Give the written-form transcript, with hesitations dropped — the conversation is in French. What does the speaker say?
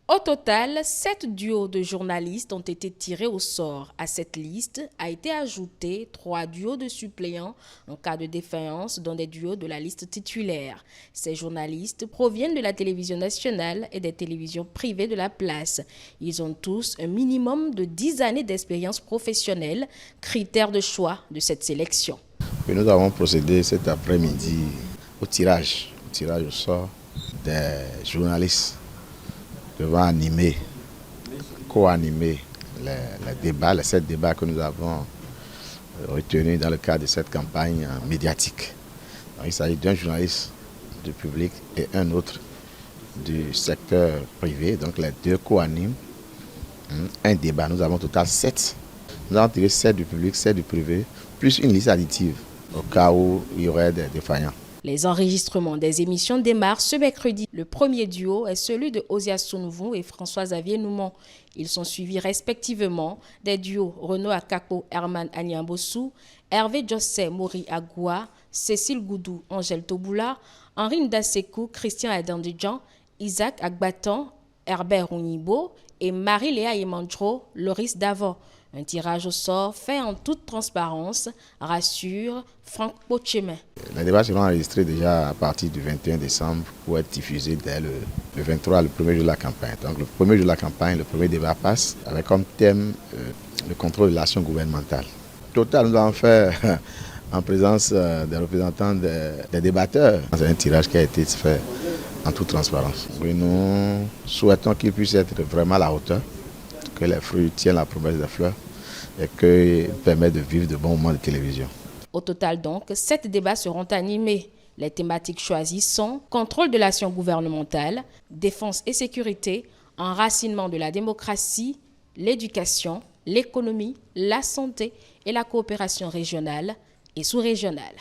Au total, 7 duos de journalistes ont été tirés au sort. À cette liste a été ajouté 3 duos de suppléants en cas de défaillance, dont des duos de la liste titulaire. Ces journalistes proviennent de la télévision nationale et des télévisions privées de la place. Ils ont tous un minimum de 10 années d'expérience professionnelle, critère de choix de cette sélection. Et nous avons procédé cet après-midi au tirage au sort des journalistes devant animer, co-animer les débats, les 7 débats que nous avons retenus dans le cadre de cette campagne médiatique. Donc, il s'agit d'un journaliste du public et un autre du secteur privé. Donc les deux co-animent un débat. Nous avons au total 7. Nous avons tiré 7 du public, 7 du privé, plus une liste additive au cas où il y aurait des défaillants. Les enregistrements des émissions démarrent ce mercredi. Le premier duo est celui de Osias Sounvou et François-Xavier Noumon. Ils sont suivis respectivement des duos Renaud Akako, Herman Anyambossou, Hervé Jossé, Mori Agoua, Cécile Goudou, Angèle Toboula, Henri Ndasekou, Christian Adandidjan, Isaac Agbatan, Herbert Onibo et Marie-Léa Emandro, Loris Davant. Un tirage au sort fait en toute transparence, rassure Franck Pochemin. Les débats seront enregistrés déjà à partir du 21 décembre pour être diffusés dès le 23, le premier jour de la campagne. Donc le premier jour de la campagne, le premier débat passe avec comme thème le contrôle de l'action gouvernementale. Au total, nous avons fait en présence des représentants des débatteurs. C'est un tirage qui a été fait en toute transparence. Et nous souhaitons qu'il puisse être vraiment à la hauteur, que les fruits tiennent la promesse des fleurs et qu'ils permettent de vivre de bons moments de télévision. Au total donc, 7 débats seront animés. Les thématiques choisies sont contrôle de l'action gouvernementale, défense et sécurité, enracinement de la démocratie, l'éducation, l'économie, la santé et la coopération régionale et sous-régionale.